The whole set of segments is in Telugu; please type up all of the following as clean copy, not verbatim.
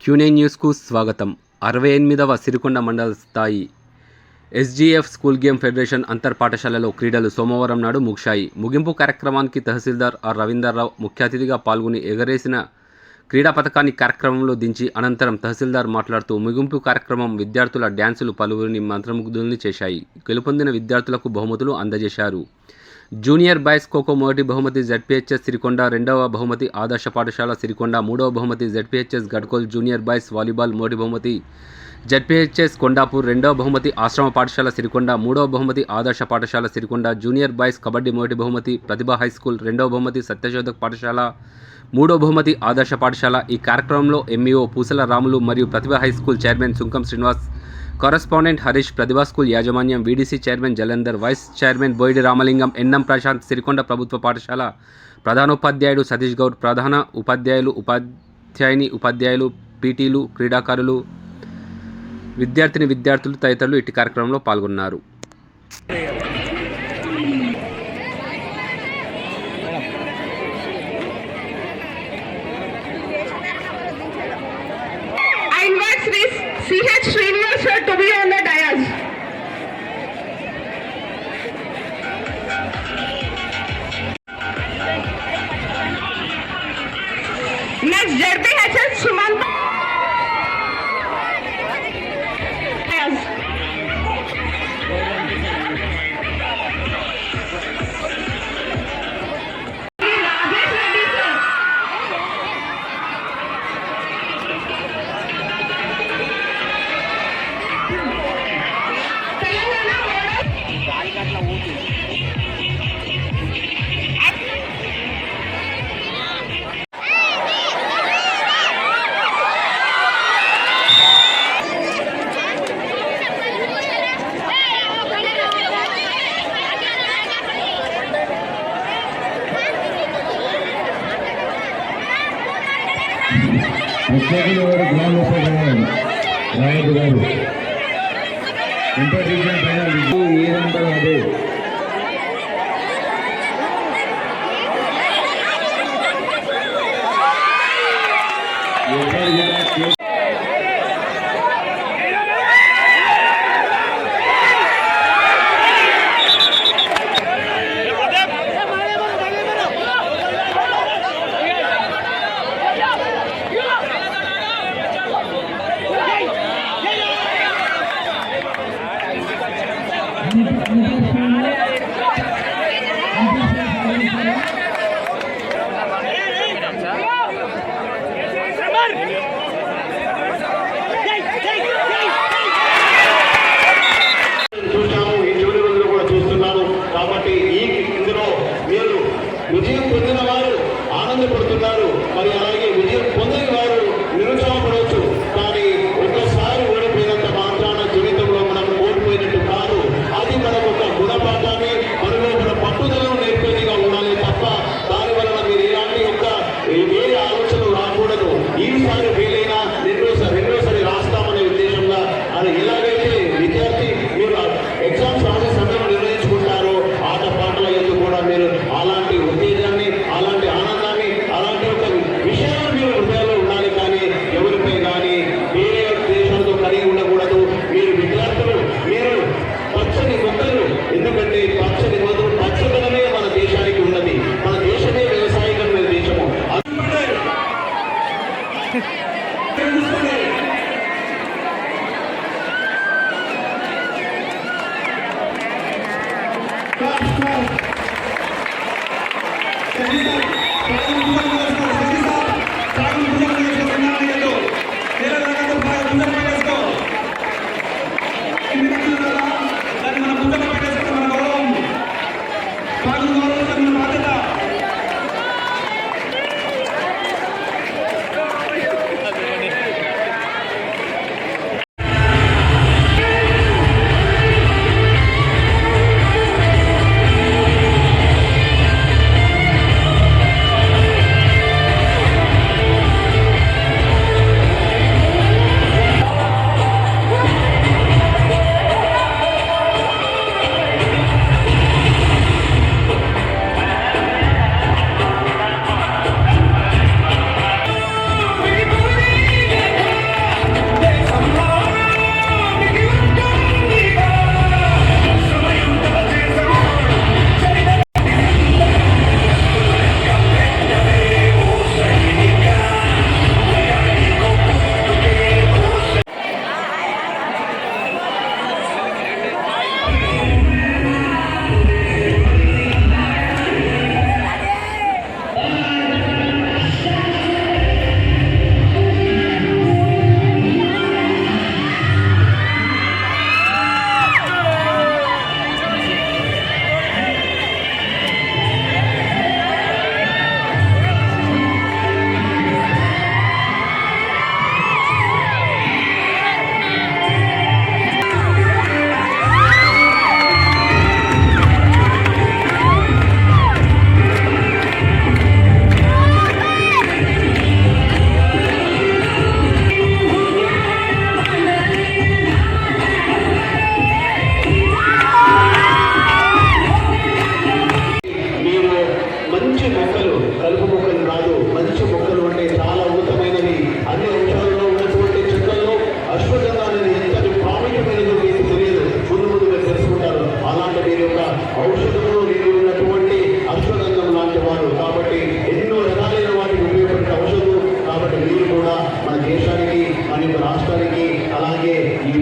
Q9 న్యూస్కు స్వాగతం. 68వ సిరికొండ మండల స్థాయి ఎస్జీఎఫ్ స్కూల్ గేమ్ ఫెడరేషన్ అంతర్ పాఠశాలలో క్రీడలు సోమవారం నాడు ముగిశాయి. ముగింపు కార్యక్రమానికి తహసీల్దార్ ఆర్ రవీందర్రావు ముఖ్య అతిథిగా పాల్గొని ఎగరేసిన క్రీడా పథకాన్ని కార్యక్రమంలో దించి అనంతరం తహసీల్దార్ మాట్లాడుతూ ముగింపు కార్యక్రమం విద్యార్థుల డ్యాన్సులు పలువురిని మంత్రముగ్ధుల్ని చేశాయి. గెలుపొందిన విద్యార్థులకు బహుమతులు అందజేశారు. జూనియర్ బాయ్స్ ఖోఖో మొదటి బహుమతి జెడ్పీహెచ్ఎస్ సిరికొండ, రెండవ బహుమతి ఆదర్శ పాఠశాల సిరికొండ, మూడవ బహుమతి ZPHS Gadkol. Junior boys volleyball మొదటి బహుమతి జెడ్పీహెచ్ఎస్ కొండాపూర్, రెండవ బహుమతి ఆశ్రమ పాఠశాల సిరికొండ, మూడవ బహుమతి ఆదర్శ పాఠశాల సిరికొండ. జూనియర్ బాయ్స్ కబడ్డీ మొదటి బహుమతి ప్రతిభా హైస్కూల్, రెండవ బహుమతి సత్యశోధక్ పాఠశాల, మూడవ బహుమతి ఆదర్శ పాఠశాల. ఈ కార్యక్రమంలో ఎంఈఓ పూసల రాములు మరియు ప్రతిభా high school chairman Sunkam Srinivas, correspondent Harish, Pratibha school యాజమాన్యం, VDC chairman Jalandhar, vice chairman Boyidi Ramalingam, NM Prashanth, Sirikonda ప్రభుత్వ పాఠశాల ప్రధానోపాధ్యాయుడు సతీష్ గౌడ్, ప్రధాన ఉపాధ్యాయులు, ఉపాధ్యాయులు, పీటీలు, క్రీడాకారులు, విద్యార్థులు తదితరులు ఇట్టి కార్యక్రమంలో పాల్గొన్నారు. C.H. Srinivas sir to be on the dais. Next, JPHS Sumanta. రాయదు గారు ఇంటర్ డివిజన్ ఫైనల్ ఏ నెంబర్ అదే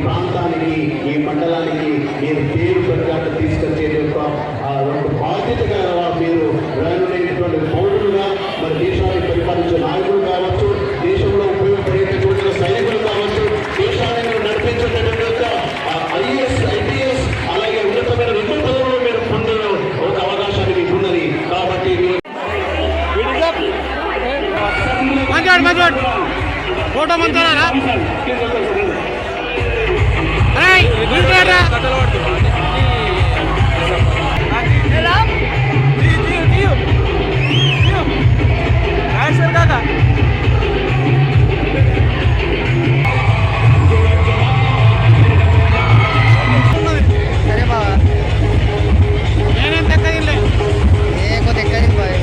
ప్రాంతానికి ఈ మండలానికి మీరు పేరు ప్రఖ్యాత తీసుకొచ్చే ఒక బాధ్యతగా మీరు రానున్నటువంటి పౌరులుగా మరి దేశాన్ని పరిపాలించే నాయకులు కావచ్చు, దేశంలో ఉపయోగపడేటటువంటి సైనికులు కావచ్చు, దేశాన్ని నడిపించేటటువంటి ఐఏఎస్ ఐపీఎస్ అలాగే ఉన్నతమైన రెండు పదవులు మీరు పొందిన ఒక అవకాశాన్ని మీకు ఉన్నది. కాబట్టి ఫోటో మంచారా కాకా సరే బాబా నేనేం తగ్గదిలే ఏ కొద్ది ఎక్కడికి బాయ్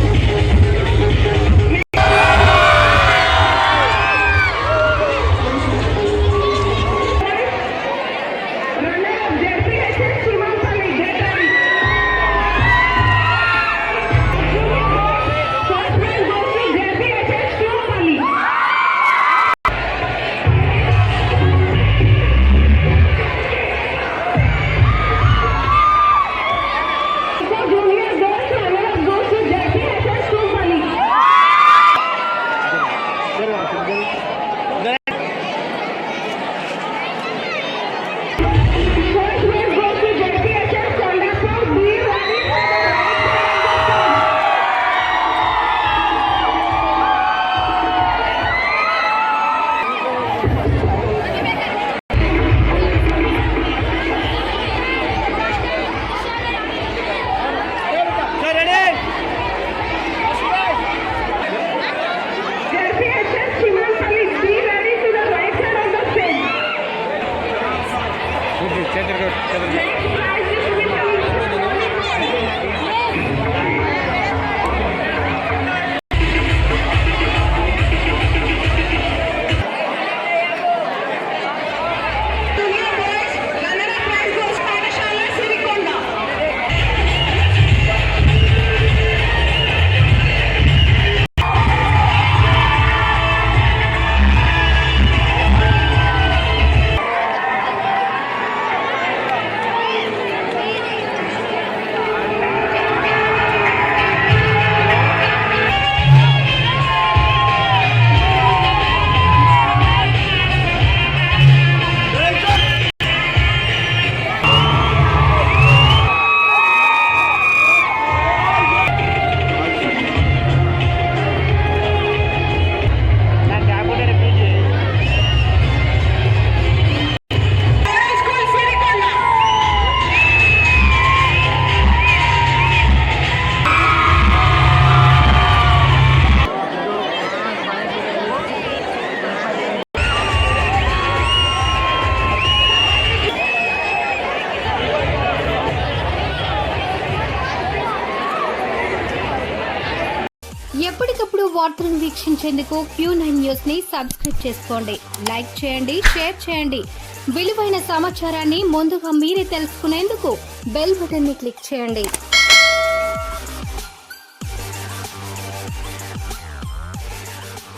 ఎప్పటికప్పుడు వార్తలను వీక్షించేందుకు Q9 న్యూస్ ని సబ్స్క్రైబ్ చేసుకోండి, లైక్ చేయండి, షేర్ చేయండి. విలువైన సమాచారాన్ని ముందుగా మీరే తెలుసుకునేందుకు బెల్ బటన్ ని క్లిక్ చేయండి.